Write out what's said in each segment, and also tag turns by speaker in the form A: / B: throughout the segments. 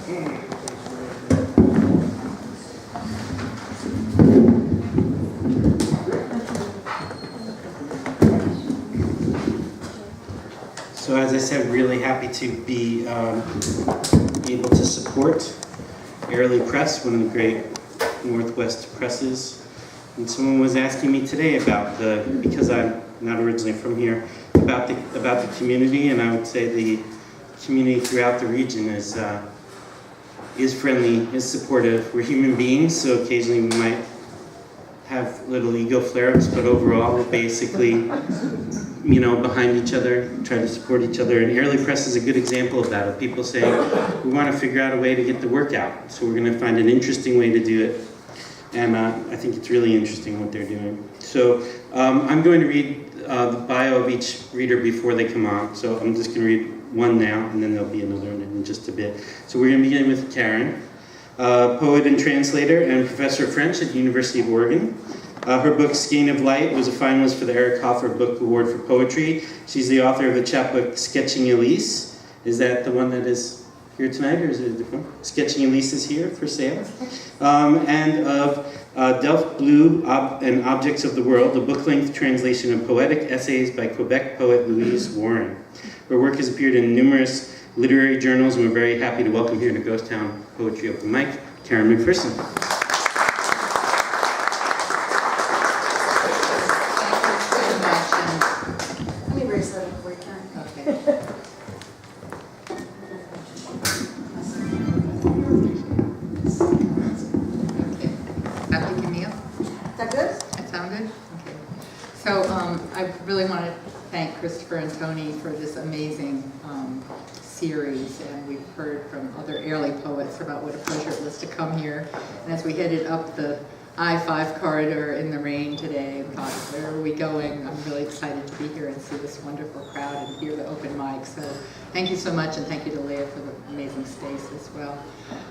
A: So as I said, really happy to be able to support Airlie Press, one of the great Northwest presses. And someone was asking me today about because I'm not originally from here, about the community, and I would say the community throughout the region is friendly, is supportive. We're human beings, so occasionally we might have little ego flare-ups, but overall we're basically, behind each other, try to support each other. And Airlie Press is a good example of that, of people saying, we want to figure out a way to get the work out, so we're going to find an interesting way to do it. And I think it's really interesting what they're doing. So I'm going to read the bio of each reader before they come on. So I'm just going to read one now, and then there'll be another one in just a bit. So we're going to begin with Karen, poet and translator and professor of French at the University of Oregon. Her book, Skein of Light, was a finalist for the Eric Hoffer Book Award for Poetry. She's the author of the chapbook, Sketching Elise. Is that the one that is here tonight, or is it a different one? Sketching Elise is here for sale. And of Delft Blue Objects of the World, a book-length translation of poetic essays by Quebec poet Louise Warren. Her work has appeared in numerous literary journals, and we're very happy to welcome here to Ghost Town Poetry Open Mic, Karen McPherson.
B: Let me raise that up for you, Karen.
C: Okay. Happy Camille?
B: Is that good?
C: That sound good? Okay. So I really want to thank Christopher and Tony for this amazing series, and we've heard from other Airlie poets about what a pleasure it was to come here. And as we headed up the I-5 corridor in the rain today and thought, where are we going? I'm really excited to be here and see this wonderful crowd and hear the open mic. So thank you so much, and thank you to Leah for the amazing space as well.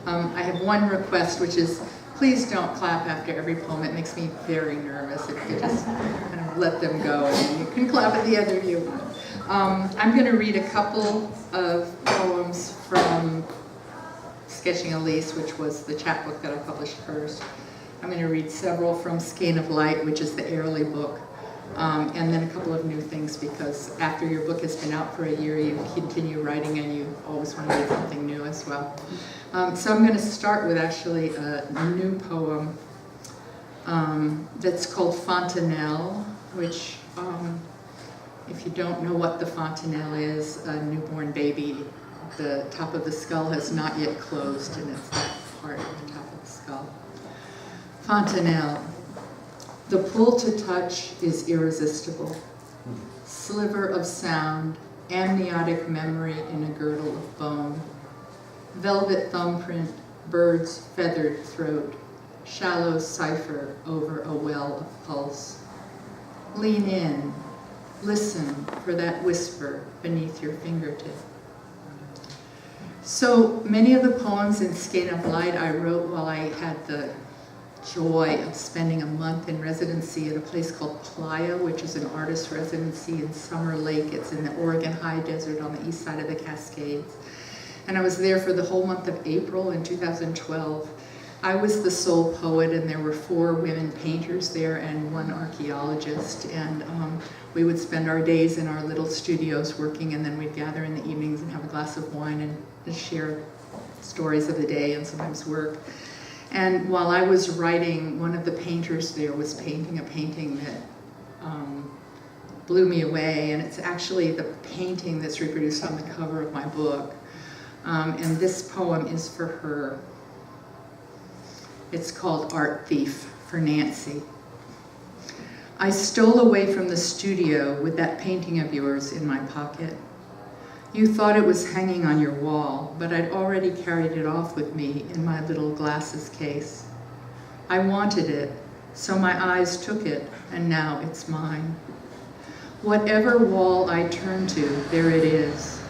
C: I have one request, which is please don't clap after every poem. It makes me very nervous. If you could just kind of let them go, and you can clap at the end if you want. I'm going to read a couple of poems from Sketching Elise, which was the chapbook that I published first. I'm going to read several from Skein of Light, which is the Airlie book, and then a couple of new things, because after your book has been out for a year, you continue writing and you always want to read something new as well. So I'm going to start with actually a new poem that's called Fontanelle, which, if you don't know what the fontanelle is, a newborn baby, the top of the skull has not yet closed, and it's that part at the top of the skull. Fontanelle. The pull to touch is irresistible. Sliver of sound, amniotic memory in a girdle of bone. Velvet thumbprint, bird's feathered throat, shallow cipher over a well of pulse. Lean in, listen for that whisper beneath your fingertip. So many of the poems in Skein of Light I wrote while I had the joy of spending a month in residency at a place called Playa, which is an artist residency in Summer Lake. It's in the Oregon High Desert on the east side of the Cascades. And I was there for the whole month of April in 2012. I was the sole poet, and there were 4 women painters there and 1 archaeologist. And we would spend our days in our little studios working, and then we'd gather in the evenings and have a glass of wine and share stories of the day and sometimes work. And while I was writing, one of the painters there was painting a painting that blew me away, and it's actually the painting that's reproduced on the cover of my book. And this poem is for her. It's called Art Thief, for Nancy. I stole away from the studio with that painting of yours in my pocket. You thought it was hanging on your wall, but I'd already carried it off with me in my little glasses case. I wanted it, so my eyes took it, and now it's mine. Whatever wall I turn to, there it is.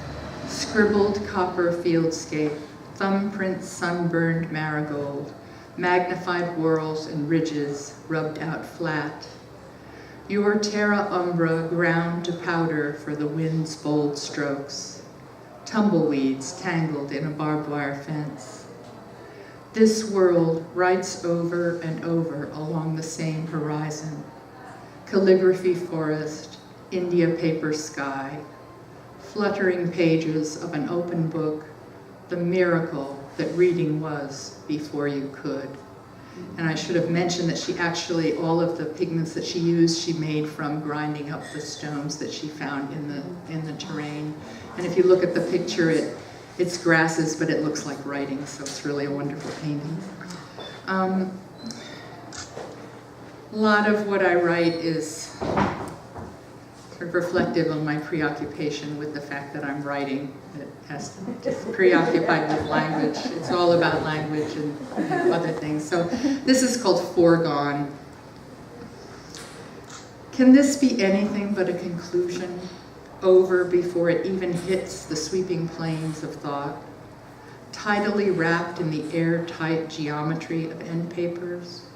C: Scribbled copper fieldscape, thumbprint sunburned marigold, magnified whorls and ridges rubbed out flat. Your terra umbra ground to powder for the wind's bold strokes. Tumbleweeds tangled in a barbed wire fence. This world writes over and over along the same horizon. Calligraphy forest, India paper sky, fluttering pages of an open book, the miracle that reading was before you could. And I should have mentioned that she actually, all of the pigments that she used, she made from grinding up the stones that she found in the terrain. And if you look at the picture, it's grasses, but it looks like writing, so it's really a wonderful painting. A lot of what I write is sort of reflective of my preoccupation with the fact that I'm writing. It has to be just preoccupied with language. It's all about language and other things. So this is called Foregone. Can this be anything but a conclusion, over before it even hits the sweeping plains of thought, tidally wrapped in the airtight geometry of end papers,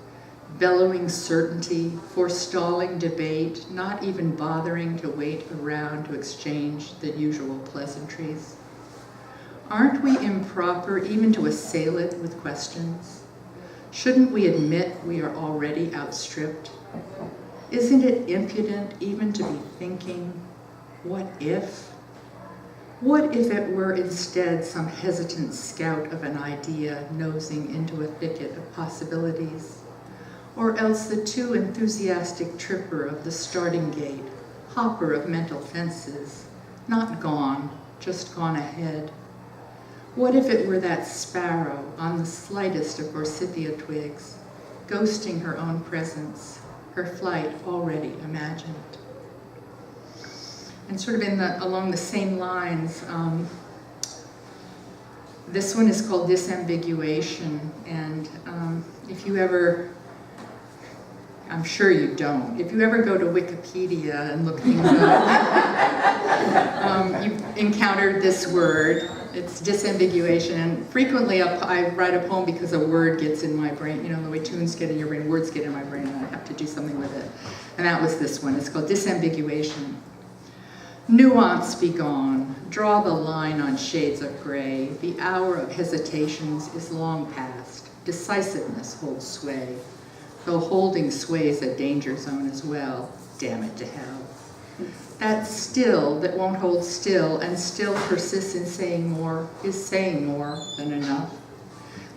C: bellowing certainty, forestalling debate, not even bothering to wait around to exchange the usual pleasantries? Aren't we improper even to assail it with questions? Shouldn't we admit we are already outstripped? Isn't it impudent even to be thinking, what if? What if it were instead some hesitant scout of an idea nosing into a thicket of possibilities? Or else the too enthusiastic tripper of the starting gate, hopper of mental fences, not gone, just gone ahead? What if it were that sparrow on the slightest of forsythia twigs, ghosting her own presence, her flight already imagined? And sort of along the same lines, this one is called Disambiguation, and if you ever, I'm sure you don't, if you ever go to Wikipedia and look things up, you've encountered this word. It's disambiguation, and frequently I write a poem because a word gets in my brain. You know, the way tunes get in your brain, words get in my brain, and I have to do something with it. And that was this one. It's called Disambiguation. Nuance be gone, draw the line on shades of gray. The hour of hesitations is long past. Decisiveness holds sway, though holding sway is a danger zone as well. Damn it to hell. That still that won't hold still and still persists in saying more is saying more than enough.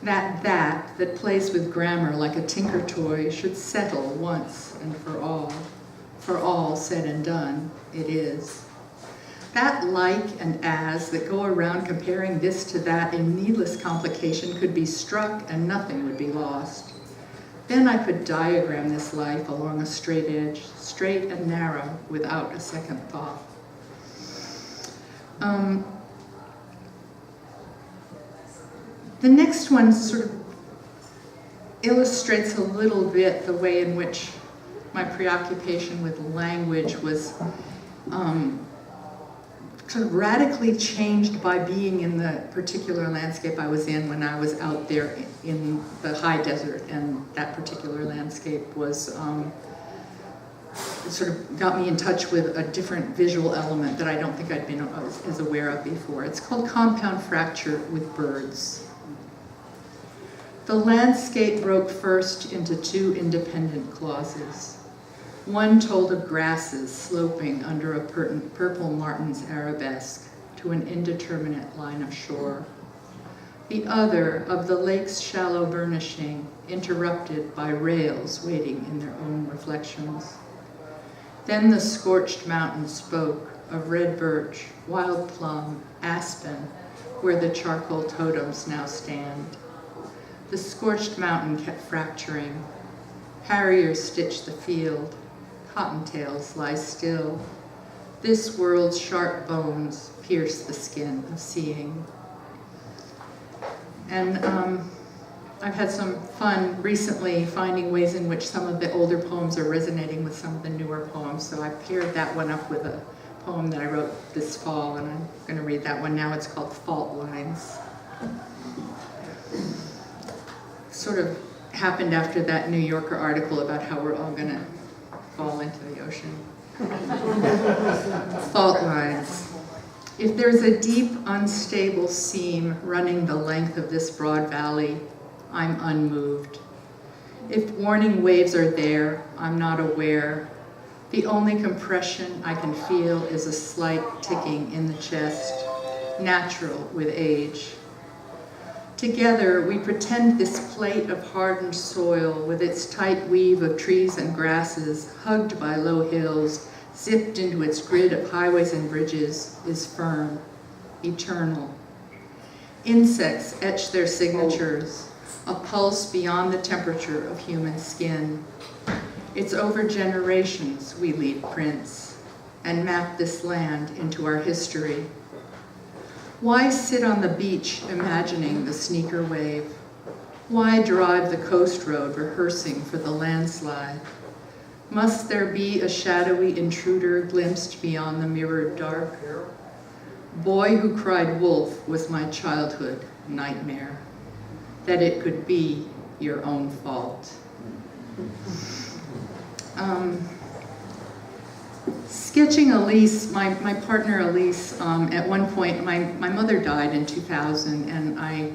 C: That plays with grammar like a tinker toy should settle once and for all. For all said and done, it is. That like and as that go around comparing this to that in needless complication could be struck and nothing would be lost. Then I could diagram this life along a straight edge, straight and narrow, without a second thought. The next one sort of illustrates a little bit the way in which my preoccupation with language was sort of radically changed by being in the particular landscape I was in when I was out there in the high desert, and that particular landscape was it sort of got me in touch with a different visual element that I don't think I'd been as aware of before. It's called Compound Fracture with Birds. The landscape broke first into two independent clauses. One told of grasses sloping under a purple martin's arabesque to an indeterminate line of shore. The other of the lake's shallow burnishing, interrupted by rails waiting in their own reflections. Then the scorched mountain spoke of red birch, wild plum, aspen, where the charcoal totems now stand. The scorched mountain kept fracturing. Harriers stitched the field. Cottontails lie still. This world's sharp bones pierce the skin of seeing. And I've had some fun recently finding ways in which some of the older poems are resonating with some of the newer poems. So I paired that one up with a poem that I wrote this fall, and I'm going to read that one now. It's called Fault Lines. Sort of happened after that New Yorker article about how we're all going to fall into the ocean. Fault lines. If there's a deep, unstable seam running the length of this broad valley, I'm unmoved. If warning waves are there, I'm not aware. The only compression I can feel is a slight ticking in the chest, natural with age. Together, we pretend this plate of hardened soil with its tight weave of trees and grasses, hugged by low hills, zipped into its grid of highways and bridges, is firm, eternal. Insects etch their signatures, a pulse beyond the temperature of human skin. It's over generations we leave prints and map this land into our history. Why sit on the beach imagining the sneaker wave? Why drive the coast road rehearsing for the landslide? Must there be a shadowy intruder glimpsed beyond the mirrored dark? Boy who cried wolf was my childhood nightmare, that it could be your own fault. Sketching Elise, my partner Elise, at one point, my mother died in 2000, and I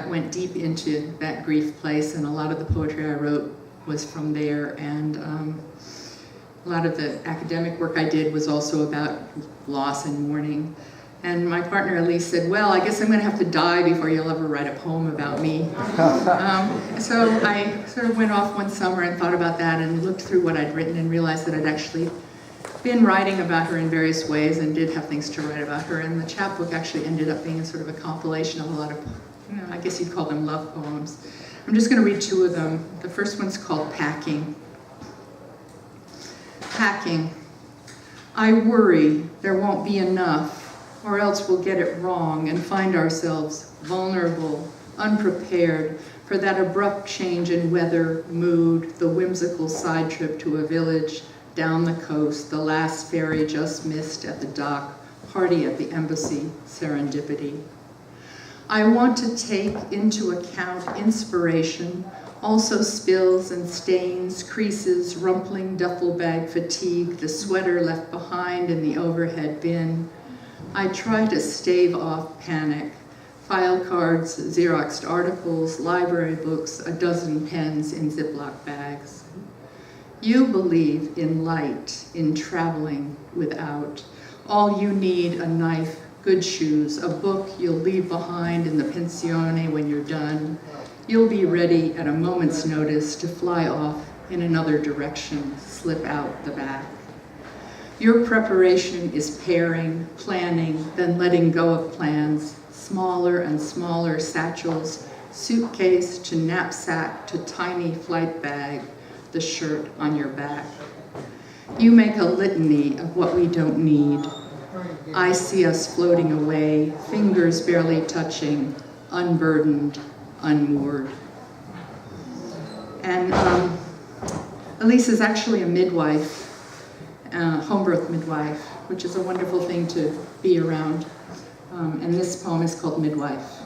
C: went deep into that grief place, and a lot of the poetry I wrote was from there, and a lot of the academic work I did was also about loss and mourning. And my partner Elise said, well, I guess I'm going to have to die before you'll ever write a poem about me. So I sort of went off one summer and thought about that and looked through what I'd written and realized that I'd actually been writing about her in various ways and did have things to write about her. And the chapbook actually ended up being sort of a compilation of a lot of, I guess you'd call them love poems. I'm just going to read two of them. The first one's called Packing. Packing. I worry there won't be enough, or else we'll get it wrong and find ourselves vulnerable, unprepared for that abrupt change in weather, mood, the whimsical side trip to a village, down the coast, the last ferry just missed at the dock, party at the embassy, serendipity. I want to take into account inspiration, also spills and stains, creases, rumpling duffel bag fatigue, the sweater left behind in the overhead bin. I try to stave off panic. File cards, Xeroxed articles, library books, a dozen pens in Ziploc bags. You believe in light, in traveling without. All you need, a knife, good shoes, a book you'll leave behind in the pensione when you're done. You'll be ready at a moment's notice to fly off in another direction, slip out the back. Your preparation is pairing, planning, then letting go of plans, smaller and smaller satchels, suitcase to knapsack to tiny flight bag, the shirt on your back. You make a litany of what we don't need. I see us floating away, fingers barely touching, unburdened, unmoored. And Elise is actually a midwife, home birth midwife, which is a wonderful thing to be around. And this poem is called Midwife.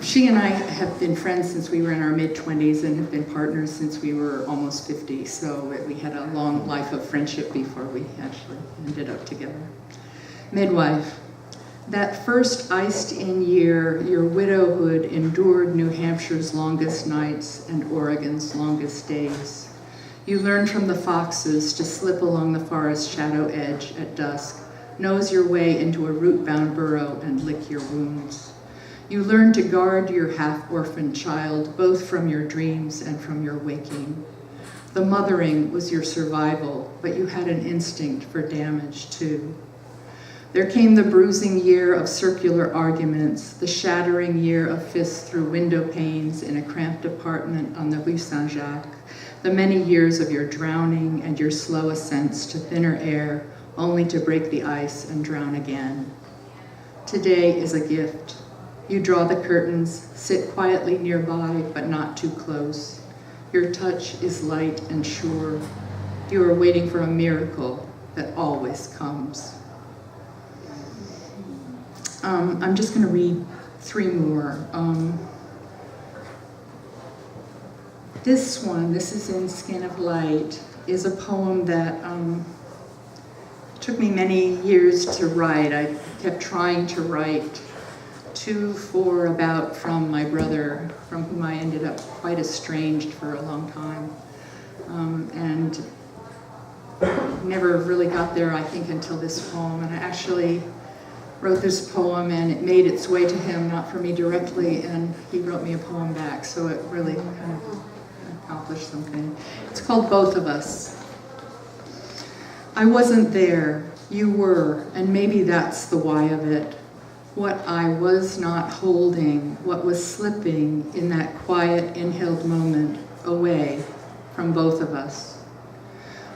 C: She and I have been friends since we were in our mid-20s and have been partners since we were almost 50. So we had a long life of friendship before we actually ended up together. Midwife. That first iced-in year, your widowhood endured New Hampshire's longest nights and Oregon's longest days. You learned from the foxes to slip along the forest shadow edge at dusk, nose your way into a root-bound burrow and lick your wounds. You learned to guard your half-orphaned child, both from your dreams and from your waking. The mothering was your survival, but you had an instinct for damage too. There came the bruising year of circular arguments, the shattering year of fists through window panes in a cramped apartment on the Rue Saint-Jacques, the many years of your drowning and your slow ascents to thinner air, only to break the ice and drown again. Today is a gift. You draw the curtains, sit quietly nearby, but not too close. Your touch is light and sure. You are waiting for a miracle that always comes. I'm just going to read three more. This one, this is in Skein of Light, is a poem that took me many years to write. I kept trying to write to, for, about, from my brother, from whom I ended up quite estranged for a long time. And never really got there, I think, until this poem. And I actually wrote this poem, and it made its way to him, not for me directly, and he wrote me a poem back, so it really kind of accomplished something. It's called Both of Us. I wasn't there, you were, and maybe that's the why of it. What I was not holding, what was slipping in that quiet, inhaled moment away from both of us.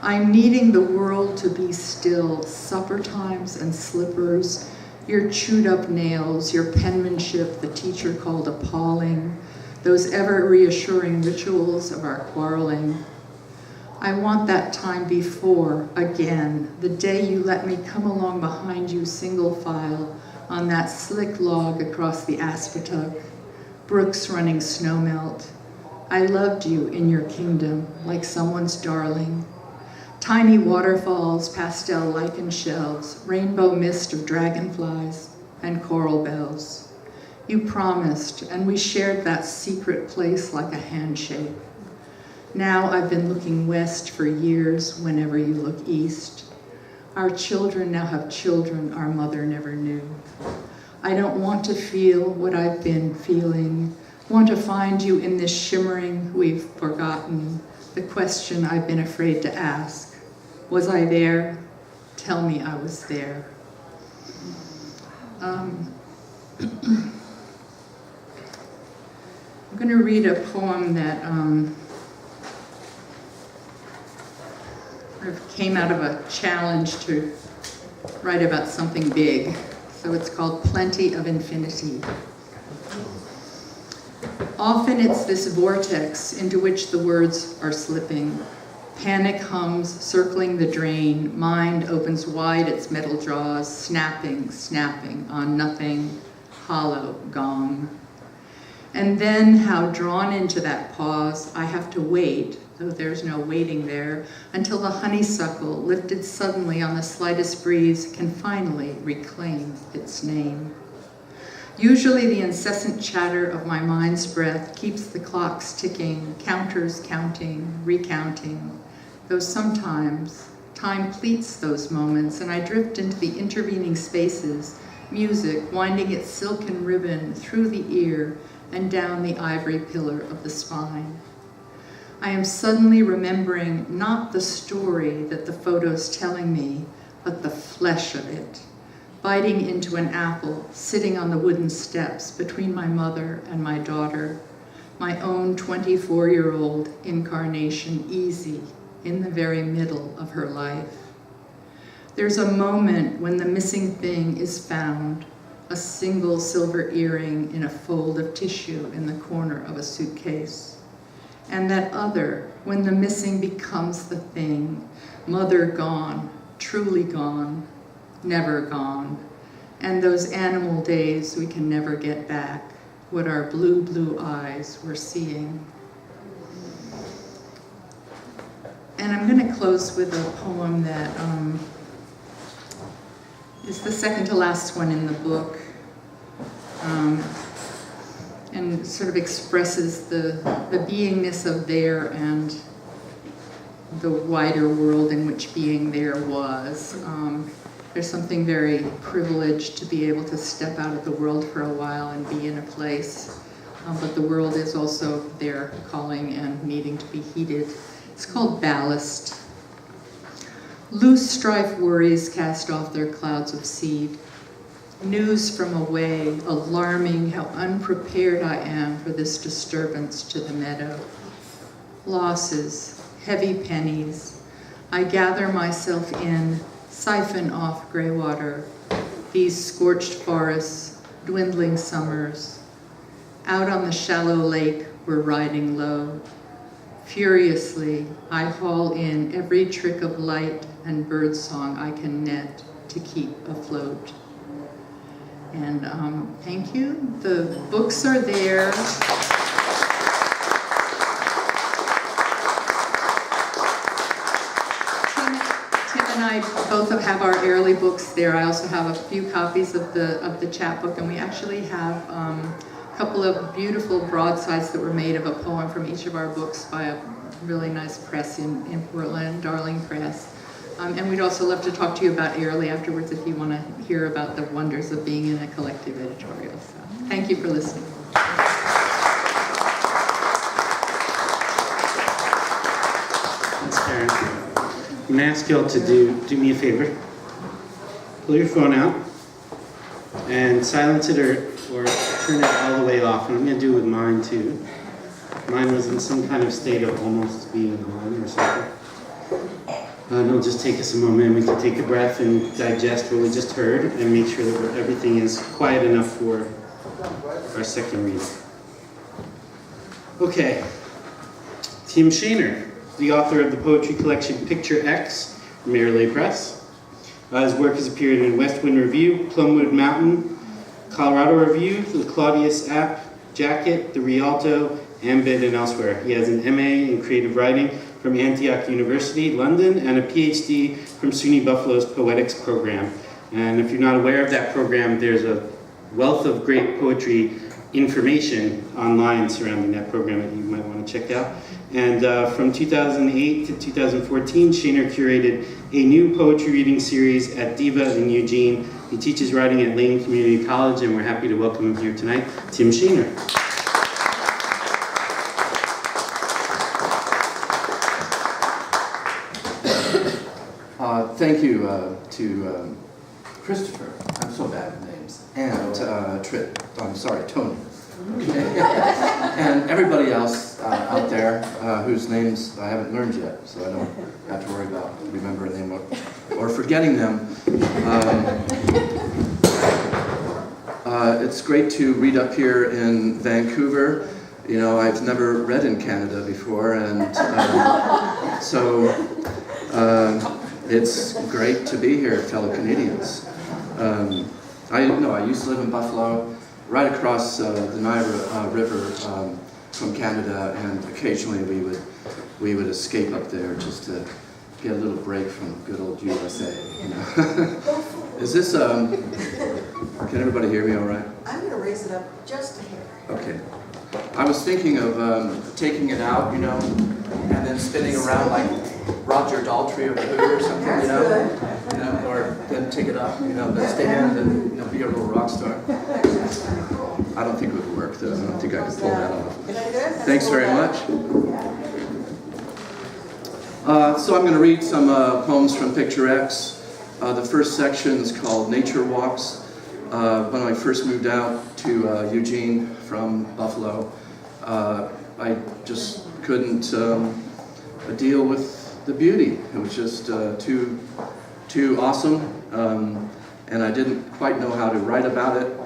C: I'm needing the world to be still, supper times and slippers, your chewed up nails, your penmanship the teacher called appalling, those ever reassuring rituals of our quarreling. I want that time before, again, the day you let me come along behind you single file on that slick log across the Aspetuck, brooks running snowmelt. I loved you in your kingdom like someone's darling. Tiny waterfalls, pastel lichen shells, rainbow mist of dragonflies and coral bells. You promised, and we shared that secret place like a handshake. Now I've been looking west for years whenever you look east. Our children now have children our mother never knew. I don't want to feel what I've been feeling, want to find you in this shimmering we've forgotten, the question I've been afraid to ask. Was I there? Tell me I was there. I'm going to read a poem that sort of came out of a challenge to write about something big. So it's called Plenty of Infinity. Often it's this vortex into which the words are slipping. Panic hums, circling the drain. Mind opens wide its metal jaws, snapping, snapping on nothing, hollow gong. And then how drawn into that pause, I have to wait, though there's no waiting there, until the honeysuckle, lifted suddenly on the slightest breeze, can finally reclaim its name. Usually the incessant chatter of my mind's breath keeps the clocks ticking, counters counting, recounting, though sometimes time pleats those moments and I drift into the intervening spaces, music winding its silken ribbon through the ear and down the ivory pillar of the spine. I am suddenly remembering not the story that the photo's telling me, but the flesh of it, biting into an apple, sitting on the wooden steps between my mother and my daughter, my own 24-year-old incarnation easy in the very middle of her life. There's a moment when the missing thing is found, a single silver earring in a fold of tissue in the corner of a suitcase. And that other, when the missing becomes the thing, mother gone, truly gone, never gone, and those animal days we can never get back, what our blue, blue eyes were seeing. And I'm going to close with a poem that is the second to last one in the book, and sort of expresses the beingness of there and the wider world in which being there was. There's something very privileged to be able to step out of the world for a while and be in a place, but the world is also there calling and needing to be heeded. It's called Ballast. Loose strife worries cast off their clouds of seed. News from away, alarming how unprepared I am for this disturbance to the meadow. Losses, heavy pennies. I gather myself in, siphon off gray water, these scorched forests, dwindling summers. Out on the shallow lake, we're riding low. Furiously, I haul in every trick of light and birdsong I can net to keep afloat. And thank you. The books are there. Tim and I both also have our Airlie books there. I also have a few copies of the chapbook, and we actually have a couple of beautiful broadsides that were made of a poem from each of our books by a really nice press in Portland, Darling Press. And we'd also love to talk to you about Airlie afterwards if you want to hear about the wonders of being in a collective editorial. So thank you for listening.
A: Thanks, Karen. I'm going to ask y'all to do me a favor. Pull your phone out and silence it or turn it all the way off. And I'm going to do it with mine too. Mine was in some kind of state of almost being on or something. It'll just take us a moment. We can take a breath and digest what we just heard and make sure that everything is quiet enough for our second reading. Okay. Tim Shaner, the author of the poetry collection Picture X from Airlie Press. His work has appeared in West Wind Review, Plumwood Mountain, Colorado Review, the Claudius App, Jacket, the Rialto, Ambit, and elsewhere. He has an MA in creative writing from Antioch University, London, and a Ph.D. from SUNY-Buffalo's Poetics program. And if you're not aware of that program, there's a wealth of great poetry information online surrounding that program that you might want to check out. And from 2008 to 2014, Shaner curated a new poetry reading series at DIVA in Eugene. He teaches writing at Lane Community College, and we're happy to welcome him here tonight, Tim Shaner.
D: Thank you to Christopher, I'm so bad with names, and Tony, and everybody else out there whose names I haven't learned yet, so I don't have to worry about remembering them or forgetting them. It's great to read up here in Vancouver. You know, I've never read in Canada before, and it's great to be here, fellow Canadians. I used to live in Buffalo, right across the Niagara River from Canada, and occasionally we would escape up there just to get a little break from good old USA. You know? Is this? Can everybody hear me all right?
B: I'm going to raise it up just a hair.
D: Okay. I was thinking of taking it out, you know, and then spinning around like Roger Daltrey or Who or something, you know, or then take it up, you know, then stand and be a little rock star. I don't think it would work though. I don't think I could pull that off. Thanks very much. So I'm going to read some poems from Picture X. The first section is called Nature Walks. When I first moved out to Eugene from Buffalo, I just couldn't deal with the beauty. It was just too awesome, and I didn't quite know how to write about it,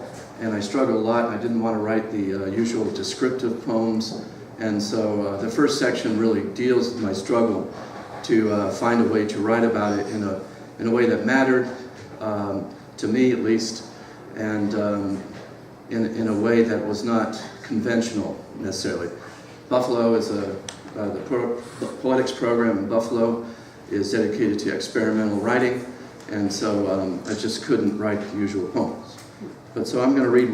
D: and I struggled a lot. I didn't want to write the usual descriptive poems, and so the first section really deals with my struggle to find a way to write about it in a way that mattered, to me at least, and in a way that was not conventional necessarily. Buffalo is the Poetics program in Buffalo is dedicated to experimental writing, and so I just couldn't write the usual poems. But so I'm going to read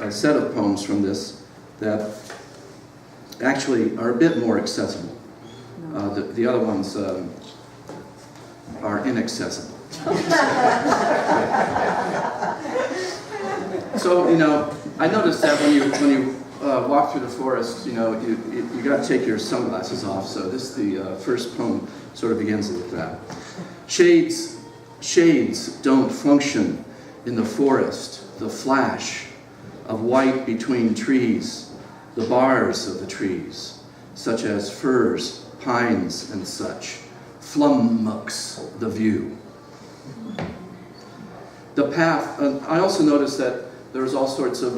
D: a set of poems from this that actually are a bit more accessible. The other ones are inaccessible. So, you know, I noticed that when you walk through the forest, you know, you got to take your sunglasses off. So the first poem sort of begins with that. Shades don't function in the forest. The flash of white between trees, the bars of the trees, such as firs, pines, and such, flummox the view. The path. I also noticed that there was all sorts of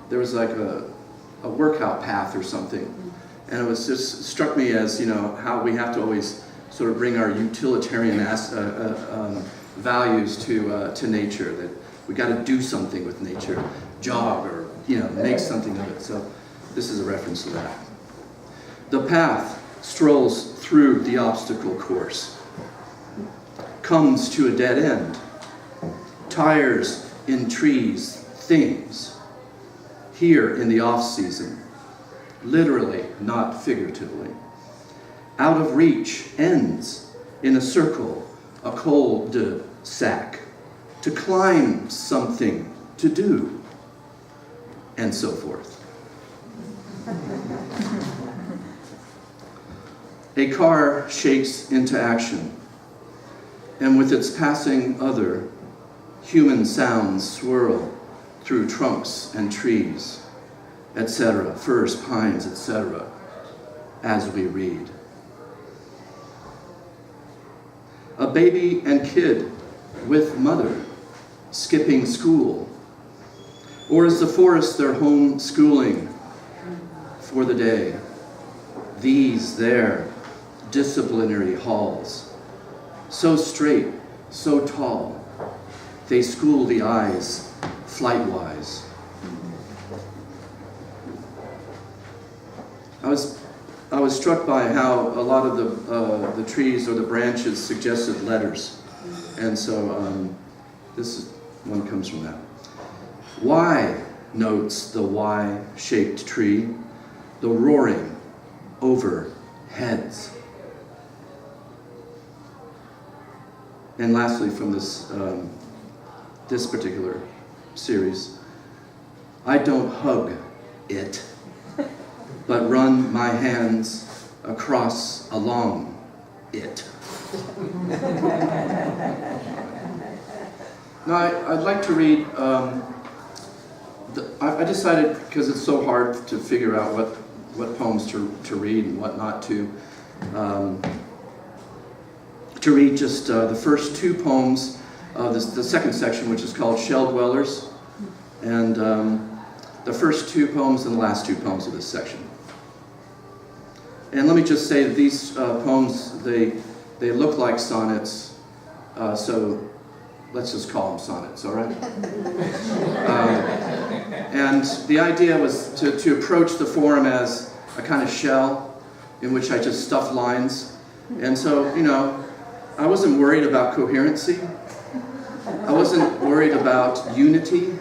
D: there was like a workout path or something, and it was just struck me as, you know, how we have to always sort of bring our utilitarian values to nature, that we got to do something with nature, jog or, you know, make something of it. So this is a reference to that. The path strolls through the obstacle course, comes to a dead end. Tires in trees, things. Here in the off-season, literally, not figuratively. Out of reach, ends in a circle, a cul-de-sac, to climb something, to do, and so forth. A car shakes into action, and with its passing other, human sounds swirl through trunks and trees, etc., firs, pines, etc., as we read. A baby and kid with mother skipping school, or is the forest their home schooling for the day? These, their disciplinary halls, so straight, so tall, they school the eyes flight-wise. I was struck by how a lot of the trees or the branches suggested letters, and so this one comes from that. Y notes the Y-shaped tree, the roaring over heads. And lastly, from this particular series, I don't hug it, but run my hands across along it. Now, I'd like to read, I decided, because it's so hard to figure out what poems to read and what not to read just the first two poems of the second section, which is called Shell Dwellers, and the first two poems and the last two poems of this section. And let me just say that these poems, they look like sonnets, so let's just call them sonnets, all right? And the idea was to approach the form as a kind of shell in which I just stuffed lines. And so, you know, I wasn't worried about coherency. I wasn't worried about unity.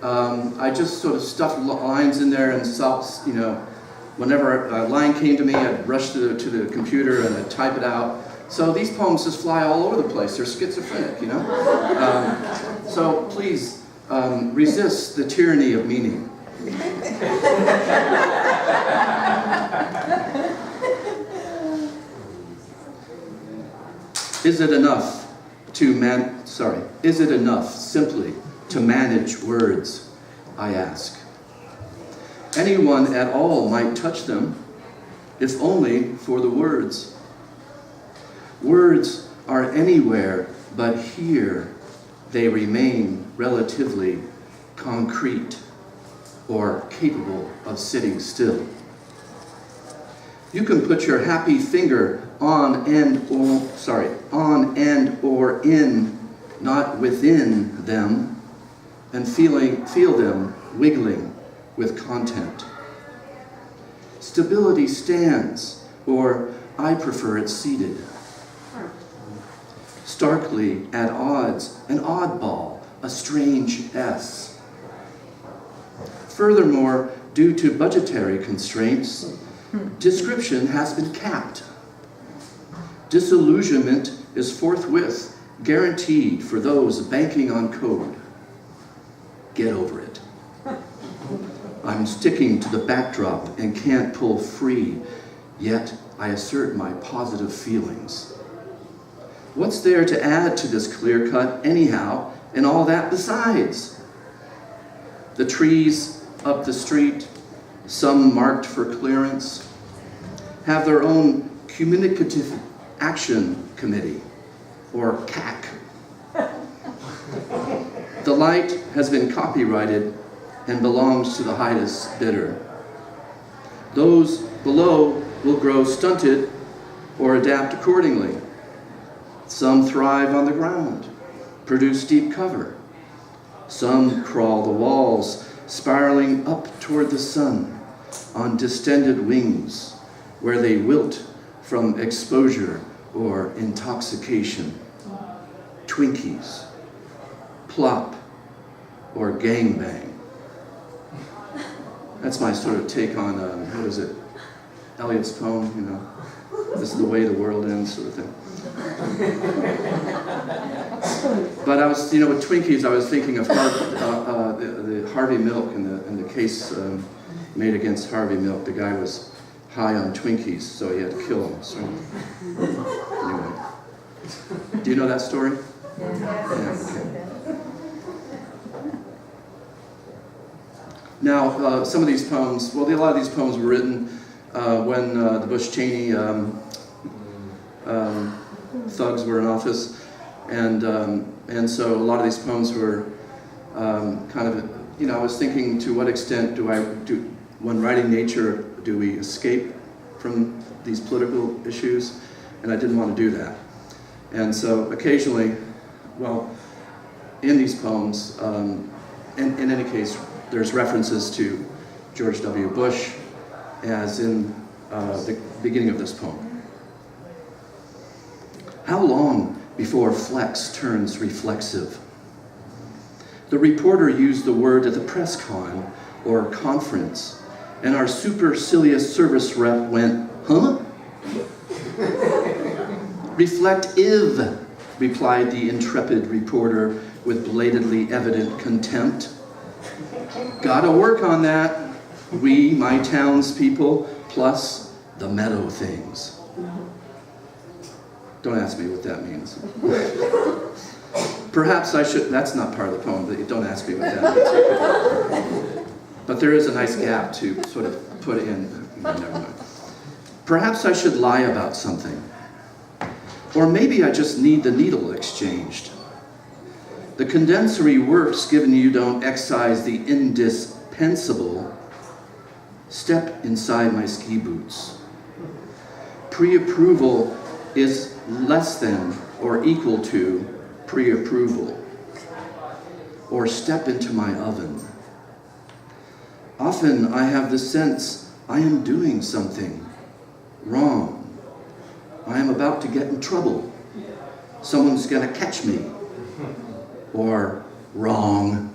D: I just sort of stuffed lines in there and, you know, whenever a line came to me, I'd rush to the computer and I'd type it out. So these poems just fly all over the place. They're schizophrenic, you know? So please resist the tyranny of meaning. Is it enough simply to manage words, I ask? Anyone at all might touch them, if only for the words. Words are anywhere, but here they remain relatively concrete or capable of sitting still. You can put your happy finger on and or in, not within them, and feel them wiggling with content. Stability stands, or I prefer it seated. Starkly at odds, an oddball, a strange S. Furthermore, due to budgetary constraints, description has been capped. Disillusionment is forthwith guaranteed for those banking on code. Get over it. I'm sticking to the backdrop and can't pull free, yet I assert my positive feelings. What's there to add to this clear cut anyhow, and all that besides? The trees up the street, some marked for clearance, have their own communicative action committee, or CAC. The light has been copyrighted and belongs to the highest bidder. Those below will grow stunted or adapt accordingly. Some thrive on the ground, produce deep cover. Some crawl the walls, spiraling up toward the sun on distended wings, where they wilt from exposure or intoxication, Twinkies, plop, or gangbang. That's my sort of take on, what is it, Eliot's poem, you know, this is the way the world ends, sort of thing. But I was, you know, with Twinkies, I was thinking of the Harvey Milk in the case made against Harvey Milk. The guy was high on Twinkies, so he had to kill him. So, anyway, do you know that story? Yeah, okay. Now, some of these poems, well, a lot of these poems were written when the Bush-Cheney thugs were in office, and so a lot of these poems were kind of, you know, I was thinking, to what extent when writing nature, do we escape from these political issues? And I didn't want to do that. And so occasionally, well, in these poems, in any case, there's references to George W. Bush, as in the beginning of this poem. How long before flex turns reflexive? The reporter used the word at the press con or conference, and our supercilious service rep went, huh? Reflective, replied the intrepid reporter with belatedly evident contempt. Gotta work on that. We, my townspeople, plus the meadow things. Don't ask me what that means. Perhaps I should, that's not part of the poem, but don't ask me what that means. But there is a nice gap to sort of put in. Never mind. Perhaps I should lie about something. Or maybe I just need the needle exchanged. The condensory works, given you don't excise the indispensable, step inside my ski boots. Pre-approval is less than or equal to pre-approval. Or step into my oven. Often I have the sense I am doing something wrong. I am about to get in trouble. Someone's gonna catch me. Or wrong.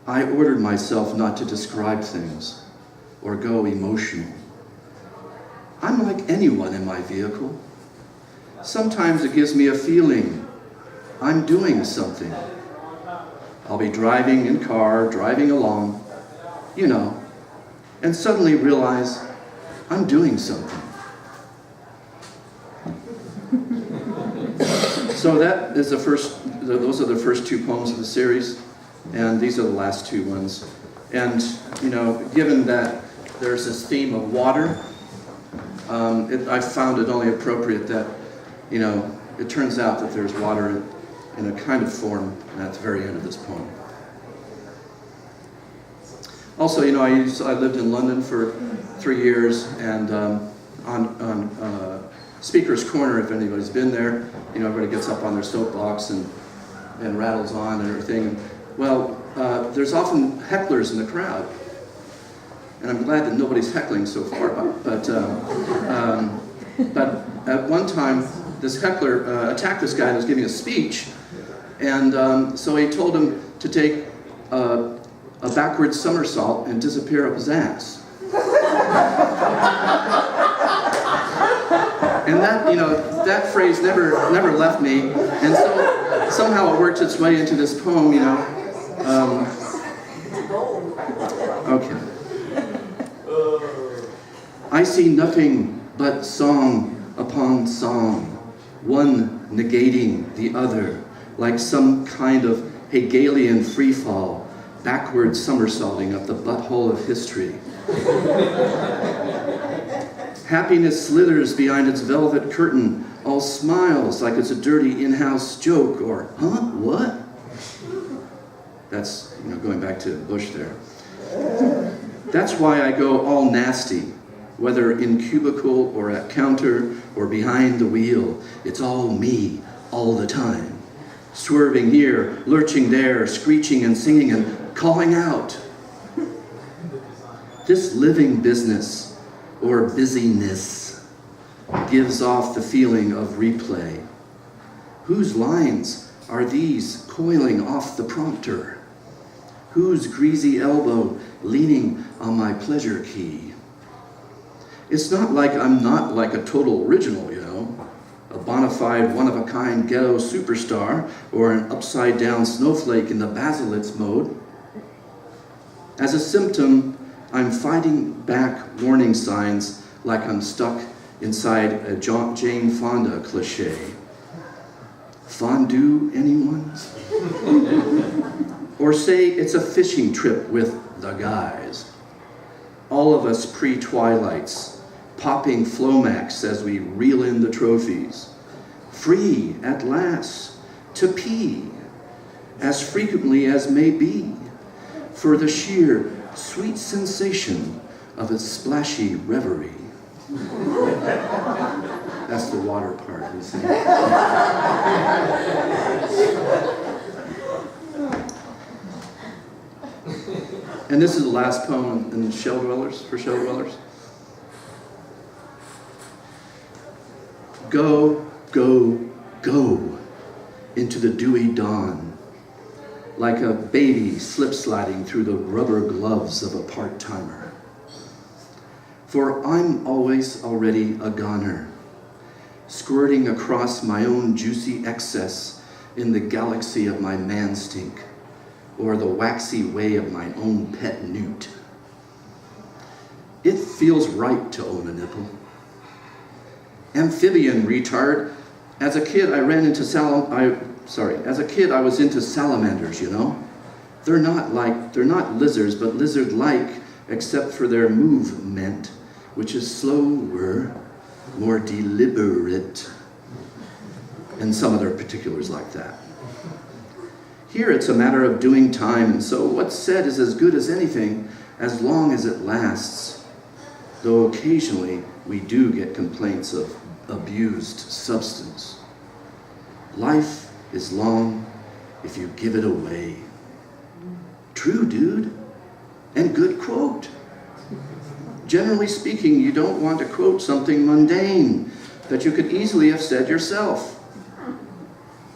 D: I ordered myself not to describe things or go emotional. I'm like anyone in my vehicle. Sometimes it gives me a feeling I'm doing something. I'll be driving in car, driving along, you know, and suddenly realize I'm doing something. So that is those are the first two poems of the series, and these are the last two ones. And, you know, given that there's this theme of water, I found it only appropriate that, you know, it turns out that there's water in a kind of form at the very end of this poem. Also, you know, I lived in London for 3 years, and on Speaker's Corner, if anybody's been there, you know, everybody gets up on their soapbox and rattles on and everything. Well, there's often hecklers in the crowd, and I'm glad that nobody's heckling so far. But at one time, this heckler attacked this guy that was giving a speech, and so he told him to take a backward somersault and disappear up his ass. And that, you know, that phrase never left me, and so somehow it worked its way into this poem, you know. Okay. I see nothing but song upon song, one negating the other, like some kind of Hegelian freefall, backward somersaulting up the butthole of history. Happiness slithers behind its velvet curtain, all smiles like it's a dirty in-house joke, or, huh, what? That's, you know, going back to Bush there. That's why I go all nasty, whether in cubicle or at counter or behind the wheel. It's all me, all the time. Swerving here, lurching there, screeching and singing and calling out. This living business, or busyness, gives off the feeling of replay. Whose lines are these coiling off the prompter? Whose greasy elbow leaning on my pleasure key? It's not like I'm not like a total original, you know, a bona fide, one-of-a-kind ghetto superstar or an upside-down snowflake in the Basilitz mode. As a symptom, I'm fighting back warning signs like I'm stuck inside a Jane Fonda cliche. Fondue, anyone? Or say it's a fishing trip with the guys. All of us pre-twilights, popping Flomax as we reel in the trophies. Free at last to pee, as frequently as may be, for the sheer sweet sensation of its splashy reverie. That's the water part, you see. And this is the last poem in Shell Dwellers, for Shell Dwellers. Go, go, go into the dewy dawn, like a baby slip-sliding through the rubber gloves of a part-timer. For I'm always already a goner, squirting across my own juicy excess in the galaxy of my man-stink, or the waxy way of my own pet newt. It feels right to own a nipple. Amphibian retard. As a kid, I was into salamanders, you know. They're not lizards, but lizard-like, except for their movement, which is slower, more deliberate, and some other particulars like that. Here it's a matter of doing time, and so what's said is as good as anything as long as it lasts, though occasionally we do get complaints of abused substance. Life is long if you give it away. True, dude, and good quote. Generally speaking, you don't want to quote something mundane that you could easily have said yourself.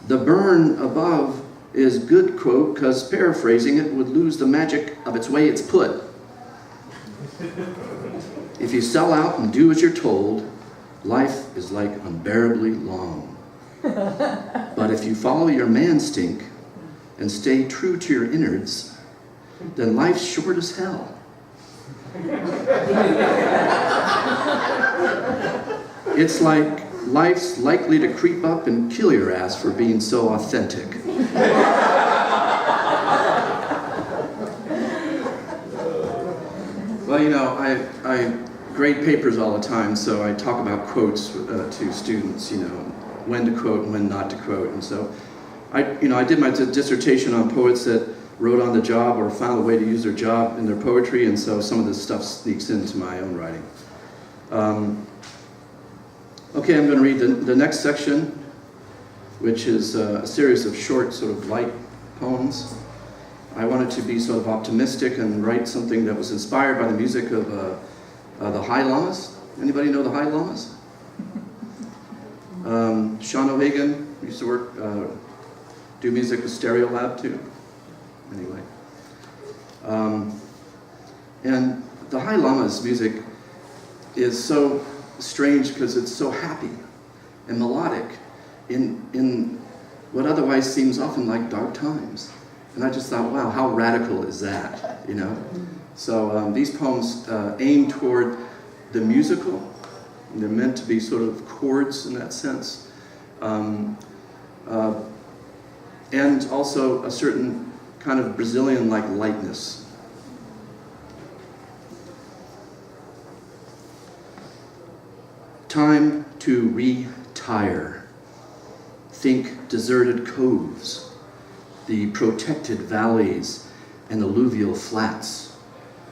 D: The burn above is good quote because paraphrasing it would lose the magic of its way it's put. If you sell out and do as you're told, life is like unbearably long. But if you follow your man-stink and stay true to your innards, then life's short as hell. It's like life's likely to creep up and kill your ass for being so authentic. Well, you know, I grade papers all the time, so I talk about quotes to students, you know, when to quote and when not to quote. And so I did my dissertation on poets that wrote on the job or found a way to use their job in their poetry, and so some of this stuff sneaks into my own writing. Okay, I'm going to read the next section, which is a series of short, sort of light poems. I wanted to be sort of optimistic and write something that was inspired by the music of the High Llamas. Anybody know the High Llamas? Sean O'Hagan used to work, do music with Stereo Lab too. Anyway. And the High Llamas music is so strange because it's so happy and melodic in what otherwise seems often like dark times. And I just thought, wow, how radical is that, you know? So these poems aim toward the musical, and they're meant to be sort of chords in that sense. And also a certain kind of Brazilian-like lightness. Time to retire. Think deserted coves, the protected valleys and alluvial flats,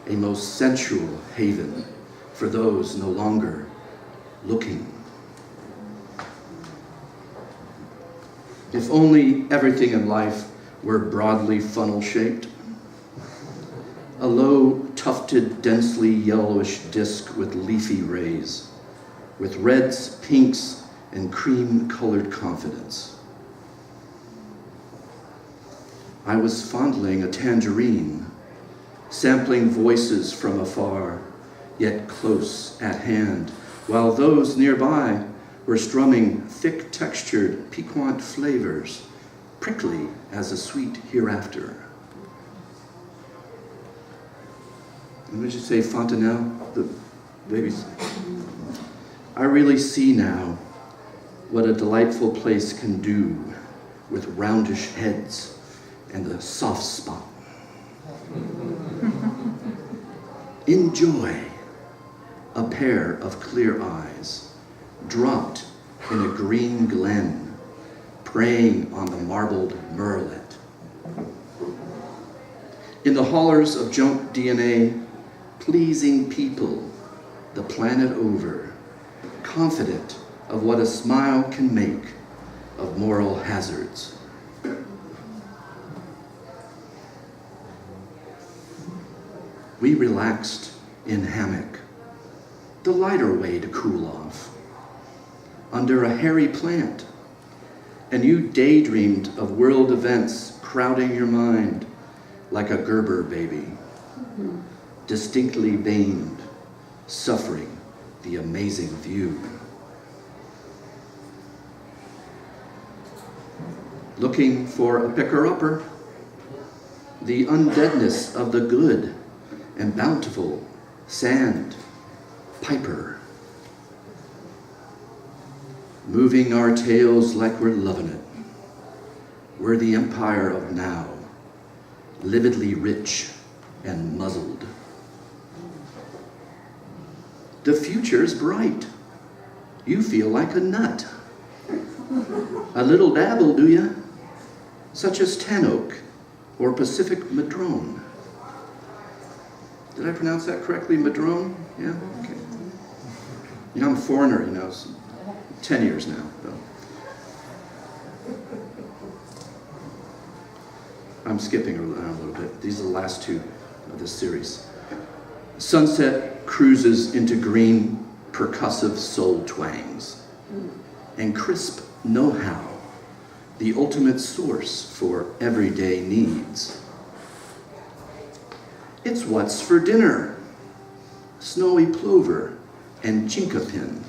D: a most sensual haven for those no longer looking. If only everything in life were broadly funnel-shaped, a low, tufted, densely yellowish disc with leafy rays, with reds, pinks, and cream-colored confidence. I was fondling a tangerine, sampling voices from afar, yet close at hand, while those nearby were strumming thick-textured, piquant flavors, prickly as a sweet hereafter. And would you say Fontanelle, the babies? I really see now what a delightful place can do with roundish heads and a soft spot. Enjoy a pair of clear eyes dropped in a green glen, preying on the marbled murrelet. In the hollers of junk DNA, pleasing people the planet over, confident of what a smile can make of moral hazards. We relaxed in hammock, the lighter way to cool off, under a hairy plant, and you daydreamed of world events crowding your mind like a Gerber baby, distinctly veined, suffering the amazing view. Looking for a picker-upper, the undeadness of the good and bountiful sand piper, moving our tails like we're loving it. We're the empire of now, lividly rich and muzzled. The future's bright. You feel like a nut. A little dabble, do ya? Such as tan oak or Pacific madrone. Did I pronounce that correctly? Madrone? Yeah? Okay. You know, I'm a foreigner, you know, so 10 years now, though. I'm skipping around a little bit. These are the last two of this series. Sunset cruises into green, percussive soul twangs, and crisp know-how, the ultimate source for everyday needs. It's what's for dinner, snowy plover and chinkapin.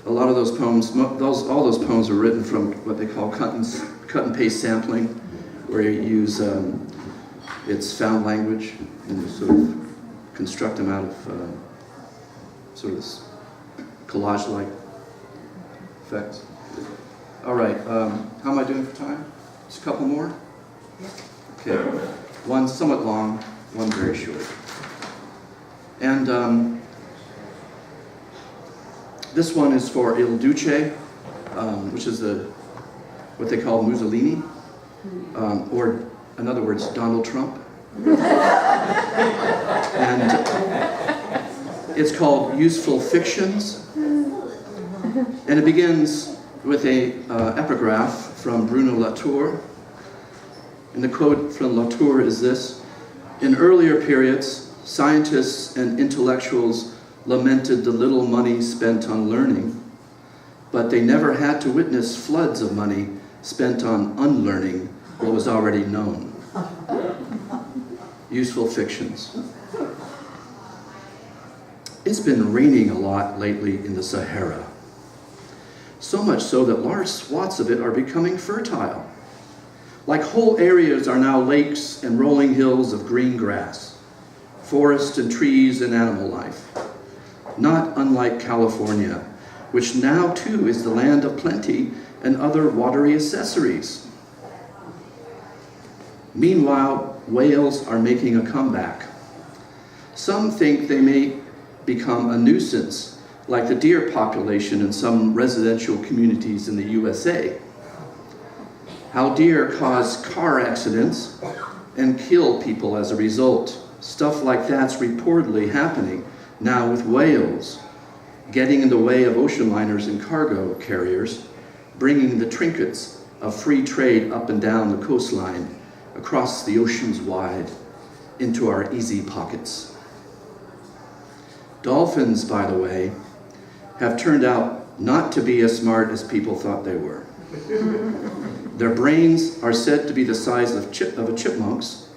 D: A lot of those poems, all those poems are written from what they call cut and paste sampling, where you use its found language and you sort of construct them out of sort of this collage-like effects. All right, how am I doing for time? Just a couple more? Okay, one somewhat long, one very short. And this one is for Il Duce, which is what they call Mussolini, or in other words, Donald Trump. And it's called Useful Fictions. And it begins with a epigraph from Bruno Latour. And the quote from Latour is this: "In earlier periods, scientists and intellectuals lamented the little money spent on learning, but they never had to witness floods of money spent on unlearning what was already known." Useful Fictions. It's been raining a lot lately in the Sahara. So much so that large swaths of it are becoming fertile. Like whole areas are now lakes and rolling hills of green grass, forest and trees and animal life. Not unlike California, which now too is the land of plenty and other watery accessories. Meanwhile, whales are making a comeback. Some think they may become a nuisance, like the deer population in some residential communities in the USA. How deer cause car accidents and kill people as a result. Stuff like that's reportedly happening now with whales, getting in the way of ocean liners and cargo carriers, bringing the trinkets of free trade up and down the coastline, across the oceans wide, into our easy pockets. Dolphins, by the way, have turned out not to be as smart as people thought they were. Their brains are said to be the size of a chipmunk's,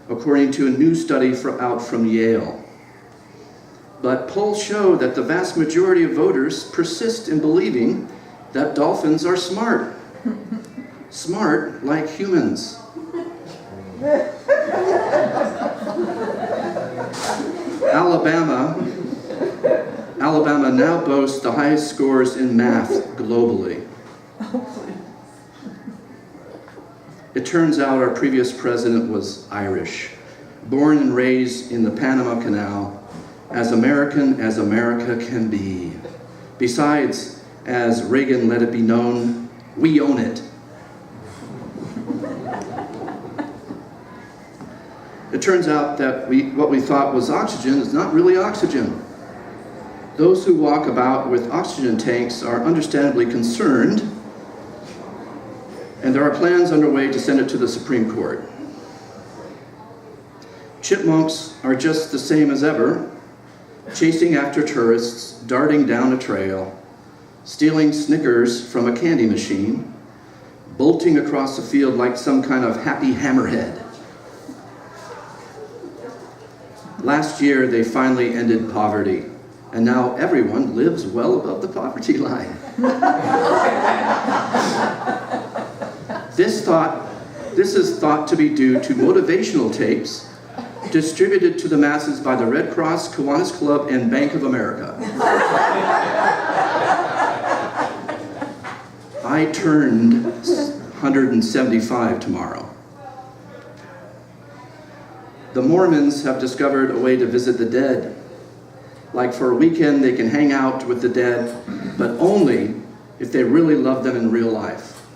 D: according to a new study out from Yale. But polls show that the vast majority of voters persist in believing that dolphins are smart. Smart like humans. Alabama now boasts the highest scores in math globally. It turns out our previous president was Irish, born and raised in the Panama Canal, as American as America can be. Besides, as Reagan let it be known, we own it. It turns out that what we thought was oxygen is not really oxygen. Those who walk about with oxygen tanks are understandably concerned, and there are plans underway to send it to the Supreme Court. Chipmunks are just the same as ever, chasing after tourists, darting down a trail, stealing Snickers from a candy machine, bolting across the field like some kind of happy hammerhead. Last year, they finally ended poverty, and now everyone lives well above the poverty line. This is thought to be due to motivational tapes distributed to the masses by the Red Cross, Kiwanis Club, and Bank of America. I turned 175 tomorrow. The Mormons have discovered a way to visit the dead. Like for a weekend, they can hang out with the dead, but only if they really love them in real life.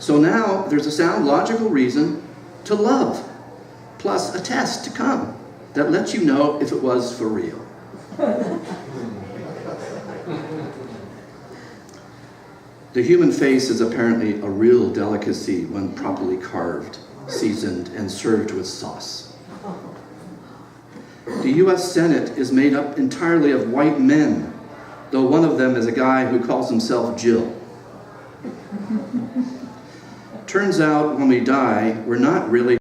D: So now there's a sound, logical reason to love, plus a test to come that lets you know if it was for real. The human face is apparently a real delicacy when properly carved, seasoned, and served with sauce. The U.S. Senate is made up entirely of white men, though one of them is a guy who calls himself Jill. Turns out when we die, we're not really